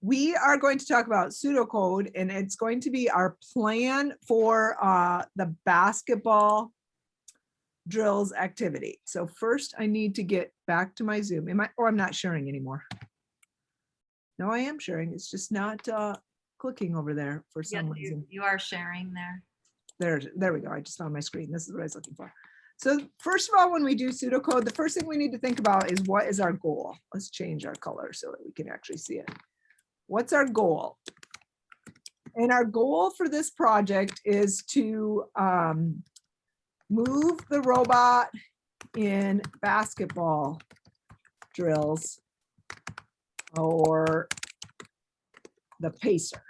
we are going to talk about pseudocode, and it's going to be our plan for the basketball drills activity. So first I need to get back to my Zoom. I'm not sharing anymore. No, I am sharing. It's just not clicking over there for some reason. You are sharing there. There we go. I just found my screen. This is what I was looking for. So first of all, when we do pseudocode, the first thing we need to think about is what is our goal? Let's change our color so that we can actually see it. What's our goal? And our goal for this project is to move the robot in basketball drills or the pacer.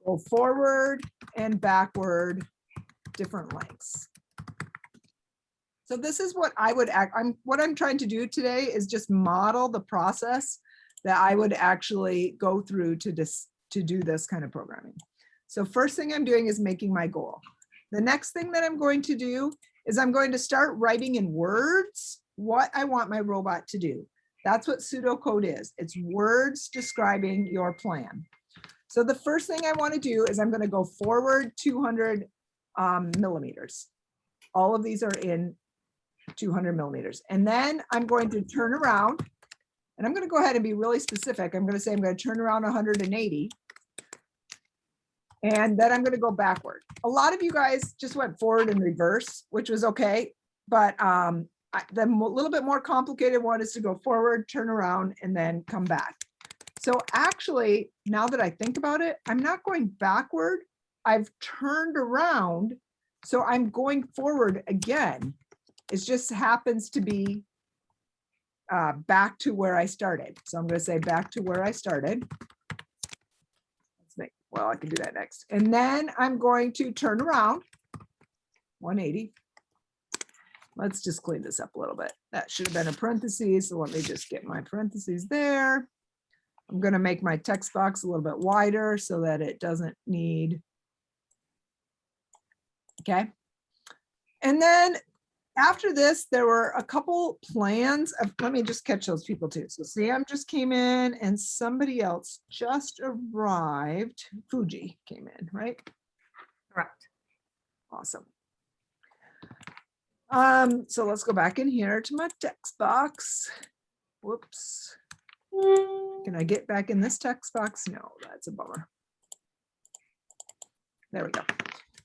Go forward and backward, different lengths. So this is what I would what I'm trying to do today is just model the process that I would actually go through to do this kind of programming. So first thing I'm doing is making my goal. The next thing that I'm going to do is I'm going to start writing in words what I want my robot to do. That's what pseudocode is. It's words describing your plan. So the first thing I want to do is I'm going to go forward 200 millimeters. All of these are in 200 millimeters. And then I'm going to turn around, and I'm going to go ahead and be really specific. I'm going to say I'm going to turn around 180. And then I'm going to go backward. A lot of you guys just went forward and reverse, which was okay. But the little bit more complicated one is to go forward, turn around, and then come back. So actually, now that I think about it, I'm not going backward. I've turned around. So I'm going forward again. It just happens to be back to where I started. So I'm going to say back to where I started. Well, I can do that next. And then I'm going to turn around 180. Let's just clean this up a little bit. That should have been a parentheses. So let me just get my parentheses there. I'm going to make my text box a little bit wider so that it doesn't need. Okay. And then after this, there were a couple plans of, let me just catch those people too. So Sam just came in and somebody else just arrived. Fuji came in, right? Correct. Awesome. So let's go back in here to my text box. Whoops. Can I get back in this text box? No, that's a bummer. There we go.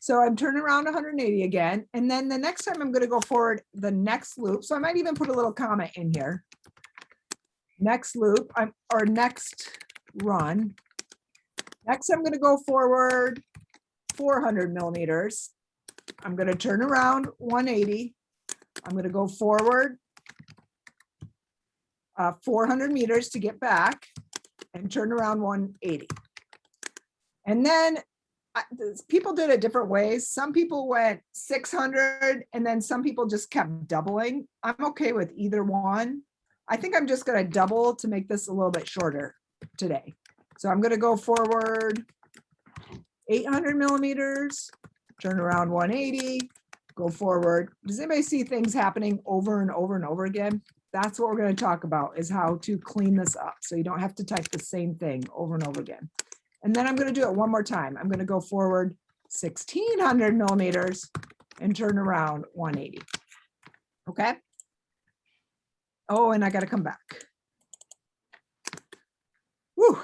So I'm turning around 180 again. And then the next time I'm going to go forward the next loop. So I might even put a little comment in here. Next loop, or next run. Next, I'm going to go forward 400 millimeters. I'm going to turn around 180. I'm going to go forward 400 meters to get back and turn around 180. And then people did it different ways. Some people went 600 and then some people just kept doubling. I'm okay with either one. I think I'm just going to double to make this a little bit shorter today. So I'm going to go forward 800 millimeters, turn around 180, go forward. Does anybody see things happening over and over and over again? That's what we're going to talk about, is how to clean this up so you don't have to type the same thing over and over again. And then I'm going to do it one more time. I'm going to go forward 1600 millimeters and turn around 180. Okay. Oh, and I got to come back. Woo.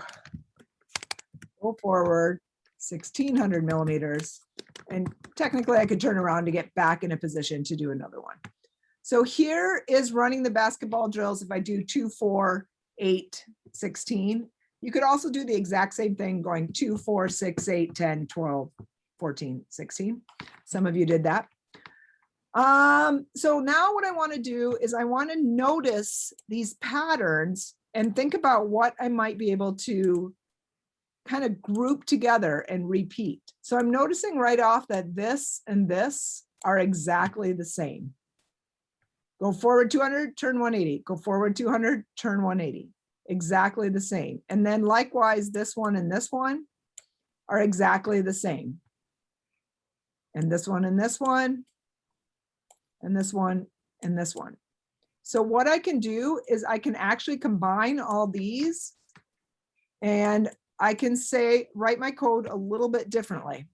Go forward 1600 millimeters. And technically I could turn around to get back in a position to do another one. So here is running the basketball drills. If I do 2, 4, 8, 16, you could also do the exact same thing going 2, 4, 6, 8, 10, 12, 14, 16. Some of you did that. So now what I want to do is I want to notice these patterns and think about what I might be able to kind of group together and repeat. So I'm noticing right off that this and this are exactly the same. Go forward 200, turn 180. Go forward 200, turn 180. Exactly the same. And then likewise, this one and this one are exactly the same. And this one and this one, and this one and this one. So what I can do is I can actually combine all these and I can say, write my code a little bit differently.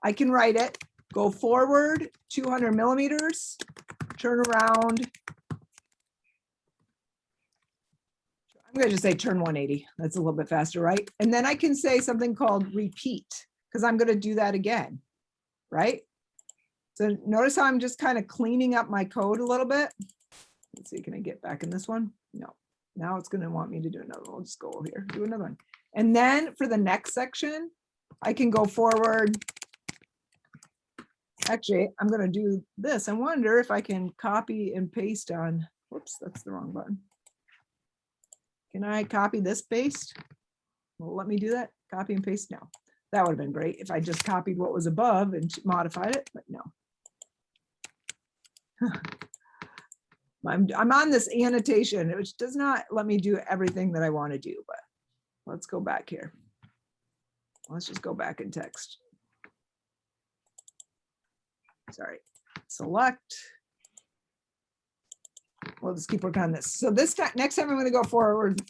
I can write it, go forward 200 millimeters, turn around. I'm going to just say turn 180. That's a little bit faster, right? And then I can say something called repeat because I'm going to do that again, right? So notice how I'm just kind of cleaning up my code a little bit. Let's see, can I get back in this one? No. Now it's going to want me to do another one. We'll just go over here, do another one. And then for the next section, I can go forward. Actually, I'm going to do this. I wonder if I can copy and paste on, whoops, that's the wrong button. Can I copy this paste? Well, let me do that. Copy and paste now. That would have been great if I just copied what was above and modified it, but no. I'm on this annotation, which does not let me do everything that I want to do, but let's go back here. Let's just go back in text. Sorry, select. We'll just keep working on this. So this time, next time I'm going to go forward,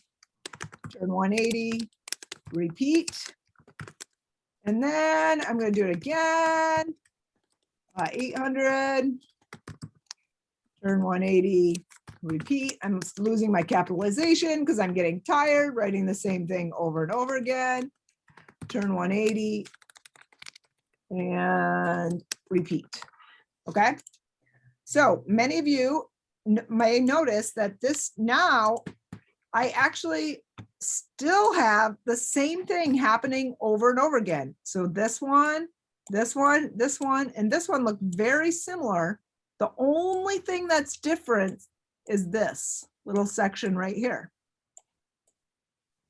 turn 180, repeat. And then I'm going to do it again. 800, turn 180, repeat. I'm losing my capitalization because I'm getting tired writing the same thing over and over again. Turn 180 and repeat. Okay. So many of you may notice that this now, I actually still have the same thing happening over and over again. So this one, this one, this one, and this one look very similar. The only thing that's different is this little section right here.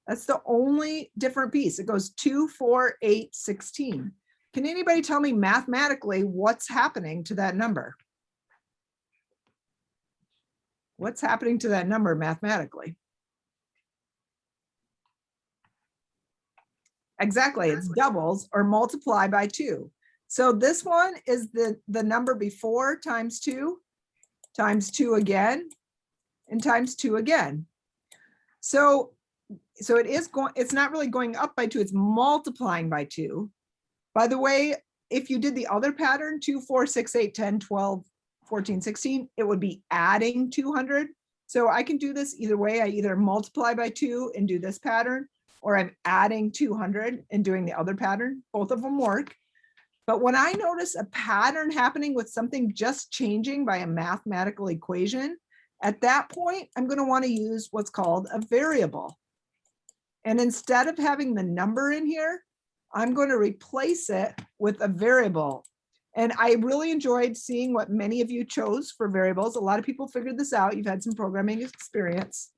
That's the only different piece. It goes 2, 4, 8, 16. Can anybody tell me mathematically what's happening to that number? What's happening to that number mathematically? Exactly, it's doubles or multiply by 2. So this one is the number before times 2 again, and times 2 again. So it is going, it's not really going up by 2, it's multiplying by 2. By the way, if you did the other pattern, 2, 4, 6, 8, 10, 12, 14, 16, it would be adding 200. So I can do this either way. I either multiply by 2 and do this pattern, or I'm adding 200 and doing the other pattern. Both of them work. But when I notice a pattern happening with something just changing by a mathematical equation, at that point, I'm going to want to use what's called a variable. And instead of having the number in here, I'm going to replace it with a variable. And I really enjoyed seeing what many of you chose for variables. A lot of people figured this out. You've had some programming experience.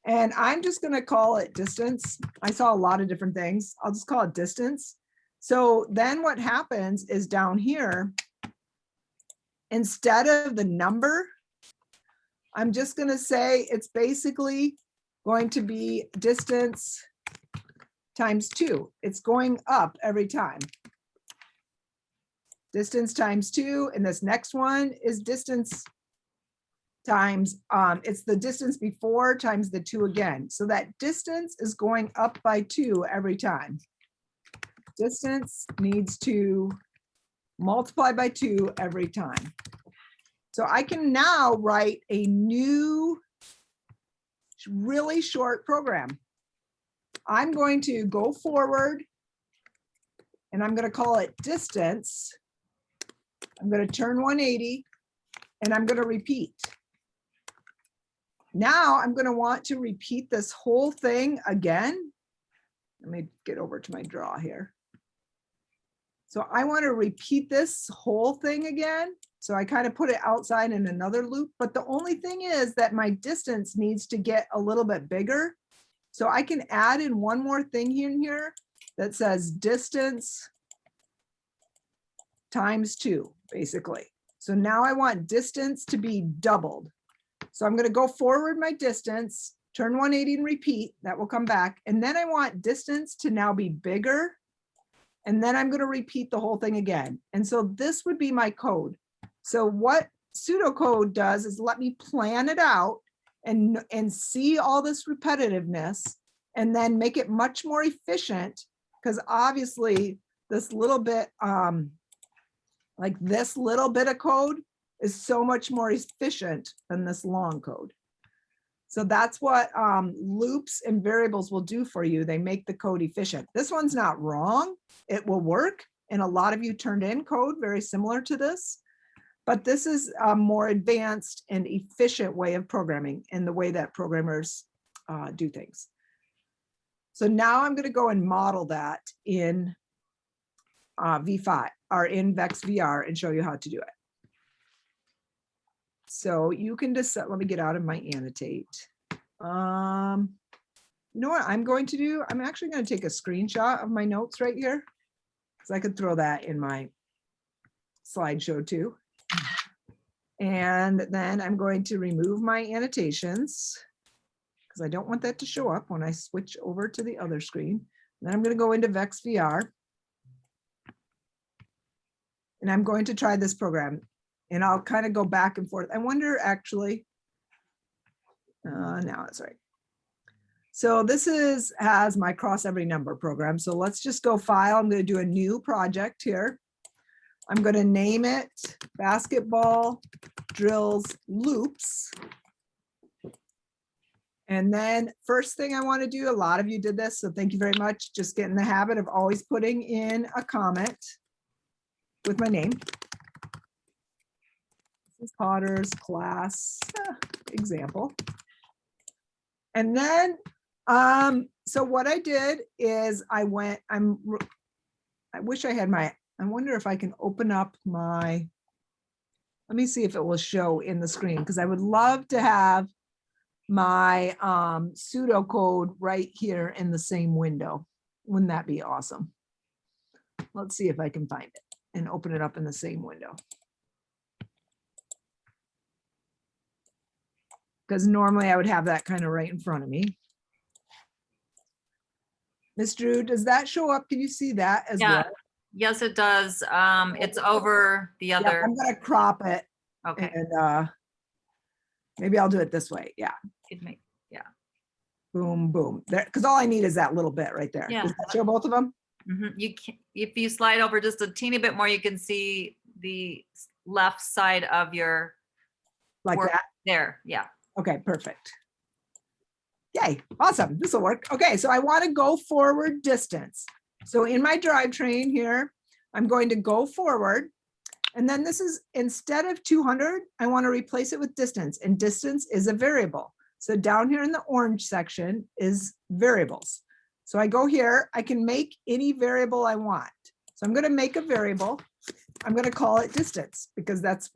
And I'm just going to call it distance. I saw a lot of different things. I'll just call it distance. So then what happens is down here, instead of the number, I'm just going to say it's basically going to be distance times 2. It's going up every time. Distance times 2, and this next one is distance times, it's the distance before times the 2 again. So that distance is going up by 2 every time. Distance needs to multiply by 2 every time. So I can now write a new, really short program. I'm going to go forward and I'm going to call it distance. I'm going to turn 180 and I'm going to repeat. Now I'm going to want to repeat this whole thing again. Let me get over to my draw here. So I want to repeat this whole thing again. So I kind of put it outside in another loop, but the only thing is that my distance needs to get a little bit bigger. So I can add in one more thing in here that says distance times 2, basically. So now I want distance to be doubled. So I'm going to go forward my distance, turn 180 and repeat. That will come back. And then I want distance to now be bigger. And then I'm going to repeat the whole thing again. And so this would be my code. So what pseudocode does is let me plan it out and see all this repetitiveness and then make it much more efficient, because obviously this little bit, like this little bit of code is so much more efficient than this long code. So that's what loops and variables will do for you. They make the code efficient. This one's not wrong. It will work. And a lot of you turned in code very similar to this. But this is a more advanced and efficient way of programming and the way that programmers do things. So now I'm going to go and model that in V5 or in Vex VR and show you how to do it. So you can just let me get out of my annotate. You know what I'm going to do? I'm actually going to take a screenshot of my notes right here, because I could throw that in my slideshow too. And then I'm going to remove my annotations because I don't want that to show up when I switch over to the other screen. And then I'm going to go into Vex VR. And I'm going to try this program. And I'll kind of go back and forth. I wonder actually, now that's right. So this has my cross every number program. So let's just go file. I'm going to do a new project here. I'm going to name it basketball drills loops. And then first thing I want to do, a lot of you did this, so thank you very much. Just get in the habit of always putting in a comment with my name. This is Potter's class example. And then, so what I did is I wish I had my, I wonder if I can open up my, let me see if it will show in the screen, because I would love to have my pseudocode right here in the same window. Wouldn't that be awesome? Let's see if I can find it and open it up in the same window. Because normally I would have that kind of right in front of me. Ms. Drew, does that show up? Can you see that as well? Yes, it does. It's over the Yeah, other. I'm gonna crop it. Okay. And maybe I'll do it this way. Yeah. Could make, Boom, boom. There, because all I need is that little bit right there. Yeah. Does that show both of them? you can, if you slide over just a teeny bit more, you can see the left side of your Like work that? there. Yeah. Okay, perfect. Yay, awesome. This will work. Okay, so I want to go forward distance. So in my drivetrain here, I'm going to go forward. And then this is, instead of 200, I want to replace it with distance, and distance is a variable. So down here in the orange section is variables. So I go here, I can make any variable I want. So I'm going to make a variable. I'm going to call it distance, because that's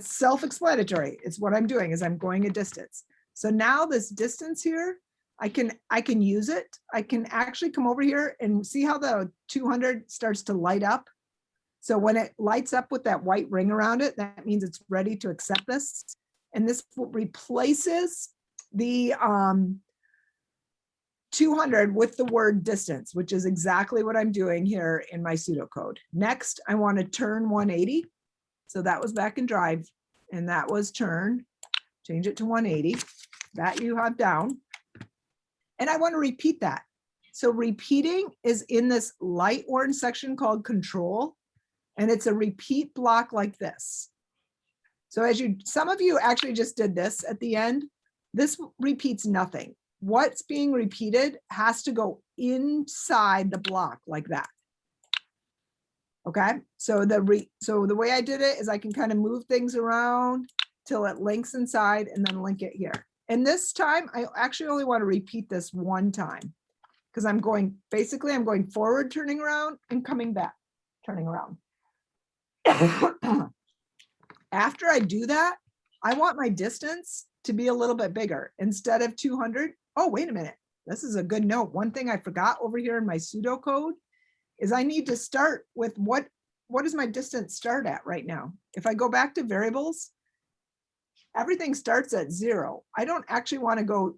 self-explanatory. It's what I'm doing is I'm going a distance. So now this distance here, I can use it. I can actually come over here and see how the 200 starts to light up. So when it lights up with that white ring around it, that means it's ready to accept this. And this replaces the 200 with the word distance, which is exactly what I'm doing here in my pseudocode. Next, I want to turn 180. So that was back in drive, and that was turn, change it to 180. That you have down. And I want to repeat that. So repeating is in this light orange section called control, and it's a repeat block like this. So as some of you actually just did this at the end, this repeats nothing. What's being repeated has to go inside the block like that. Okay, so the way I did it is I can kind of move things around till it links inside and then link it here. And this time I actually only want to repeat this one time, because I'm going forward, turning around, and coming back, turning around. After I do that, I want my distance to be a little bit bigger. Instead of 200, oh, wait a minute. This is a good note. One thing I forgot over here in my pseudocode is I need to start with what does my distance start at right now? If I go back to variables, everything starts at 0. I don't actually want to go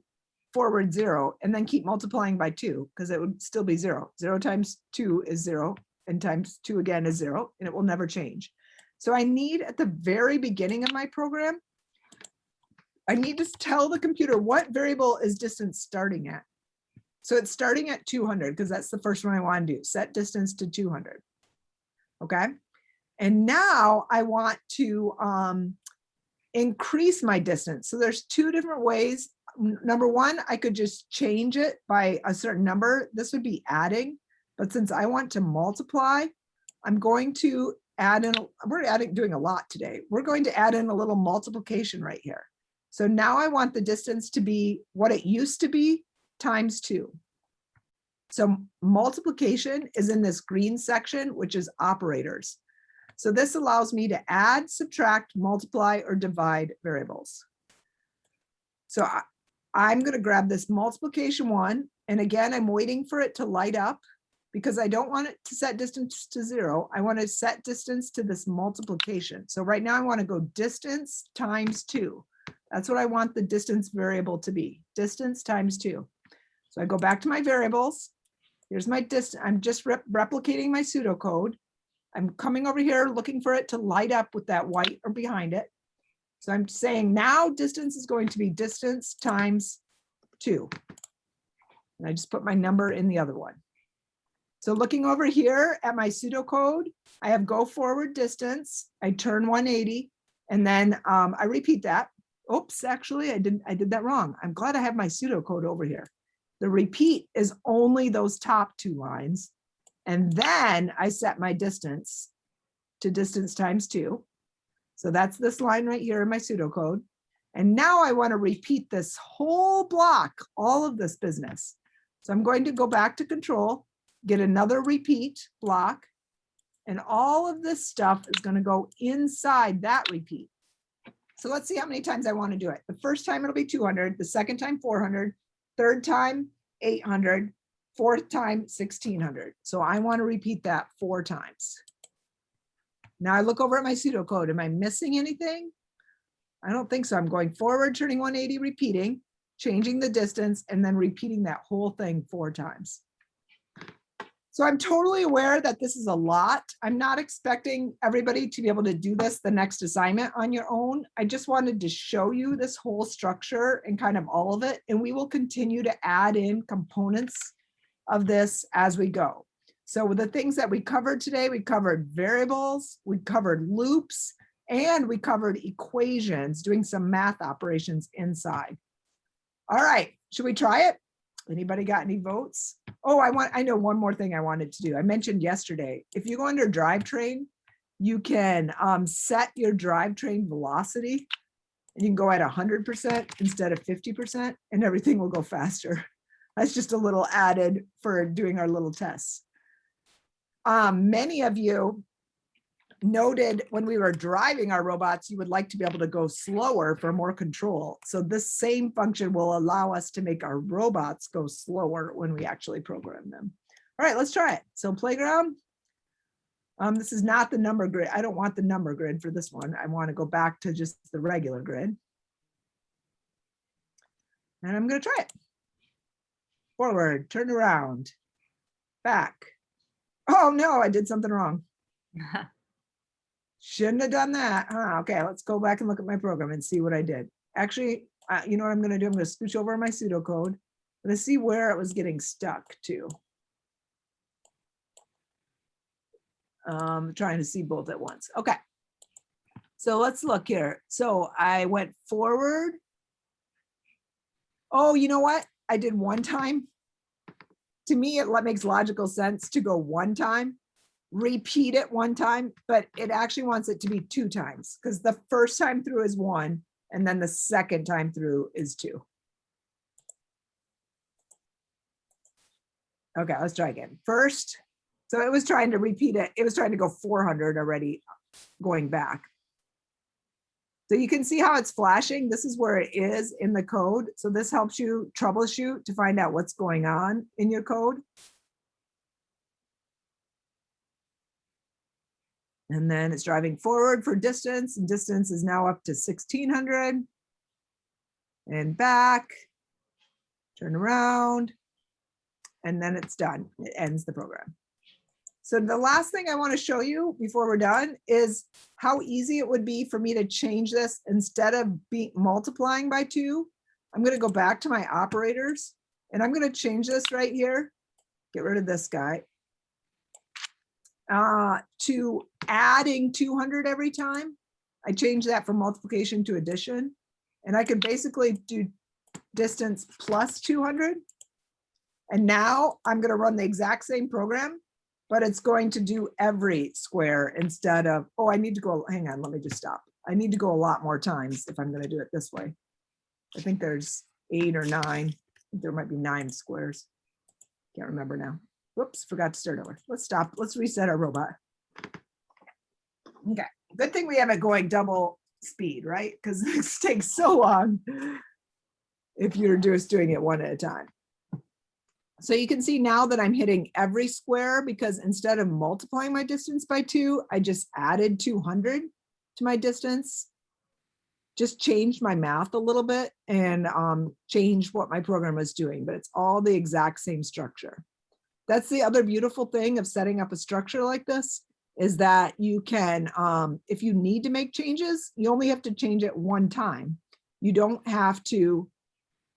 forward 0 and then keep multiplying by 2, because it would still be 0. 0 times 2 is 0, and times 2 again is 0, and it will never change. So I need at the very beginning of my program, I need to tell the computer what variable is distance starting at. So it's starting at 200 because that's the first one I want to do. Set distance to 200. Okay. And now I want to increase my distance. So there's two different ways. Number one, I could just change it by a certain number. This would be adding, but since I want to multiply, I'm going to add in, doing a lot today. We're going to add in a little multiplication right here. So now I want the distance to be what it used to be times 2. So multiplication is in this green section, which is operators. So this allows me to add, subtract, multiply, or divide variables. So I'm going to grab this multiplication one. And again, I'm waiting for it to light up because I don't want it to set distance to 0. I want to set distance to this multiplication. So right now I want to go distance times 2. That's what I want the distance variable to be, distance times 2. So I go back to my variables. Here's my distance. I'm just replicating my pseudocode. I'm coming over here looking for it to light up with that white or behind it. So I'm saying now distance is going to be distance times 2. And I just put my number in the other one. So looking over here at my pseudocode, I have go forward distance. I turn 180 and then I repeat that. Oops, actually I did that wrong. I'm glad I have my pseudocode over here. The repeat is only those top 2 lines. And then I set my distance to distance times 2. So that's this line right here in my pseudocode. And now I want to repeat this whole block, all of this business. So I'm going to go back to control, get another repeat block, and all of this stuff is going to go inside that repeat. So let's see how many times I want to do it. The first time it'll be 200, the second time 400, third time 800, fourth time 1600. So I want to repeat that 4 times. Now I look over at my pseudocode. Am I missing anything? I don't think so. I'm going forward, turning 180, repeating, changing the distance, and then repeating that whole thing 4 times. So I'm totally aware that this is a lot. I'm not expecting everybody to be able to do this the next assignment on your own. I just wanted to show you this whole structure and kind of all of it. And we will continue to add in components of this as we go. So with the things that we covered today, we covered variables, we covered loops, and we covered equations, doing some math operations inside. All right, should we try it? Anybody got any votes? Oh, I know one more thing I wanted to do. I mentioned yesterday, if you go under drivetrain, you can set your drivetrain velocity and you can go at 100% instead of 50% and everything will go faster. That's just a little added for doing our little tests. Many of you noted when we were driving our robots, you would like to be able to go slower for more control. So this same function will allow us to make our robots go slower when we actually program them. All right, let's try it. So playground. This is not the number grid. I don't want the number grid for this one. I want to go back to just the regular grid. And I'm going to try it. Forward, turn around, back. Oh no, I did something wrong. Shouldn't have done that. Okay, let's go back and look at my program and see what I did. Actually, you know what I'm going to do? I'm going to scooch over my pseudocode. I'm going to see where it was getting stuck to. Trying to see both at once. Okay, so let's look here. So I went forward. Oh, you know what? I did 1 time. To me, it makes logical sense to go 1 time. Repeat it 1 time, but it actually wants it to be 2 times because the first time through is 1 and then the second time through is 2. Okay, let's try again. First, so it was trying to repeat it. It was trying to go 400 already going back. So you can see how it's flashing. This is where it is in the code. So this helps you troubleshoot to find out what's going on in your code. And then it's driving forward for distance, and distance is now up to 1600. And back, turn around, and then it's done. It ends the program. So the last thing I want to show you before we're done is how easy it would be for me to change this instead of multiplying by 2. I'm going to go back to my operators and I'm going to change this right here. Get rid of this guy. To adding 200 every time. I change that from multiplication to addition. And I could basically do distance plus 200. And now I'm going to run the exact same program, but it's going to do every square instead of, oh, I need to go, hang on, let me just stop. I need to go a lot more times if I'm going to do it this way. I think there's 8 or 9. I think there might be 9 squares. Can't remember now. Whoops, forgot to start over. Let's stop. Let's reset our robot. Okay, good thing we have it going double speed, right? Because this takes so long if you're just doing it one at a time. So you can see now that I'm hitting every square because instead of multiplying my distance by 2, I just added 200 to my distance. Just changed my math a little bit and changed what my program was doing, but it's all the exact same structure. That's the other beautiful thing of setting up a structure like this is that you can, if you need to make changes, you only have to change it one time. You don't have to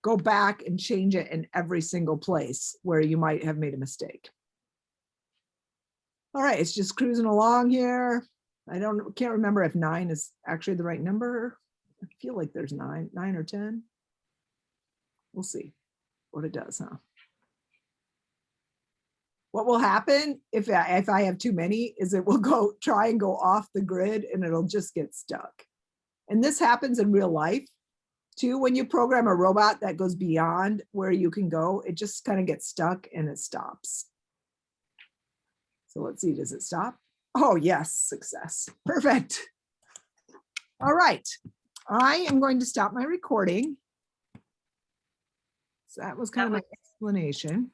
go back and change it in every single place where you might have made a mistake. All right, it's just cruising along here. I can't remember if 9 is actually the right number. I feel like there's 9 or 10. We'll see what it does, huh? What will happen if I have too many is it will try and go off the grid and it'll just get stuck. And this happens in real life too. When you program a robot that goes beyond where you can go, it just kind of gets stuck and it stops. So let's see, does it stop? Oh yes, success. Perfect. All right, I am going to stop my recording. So that was kind of my explanation.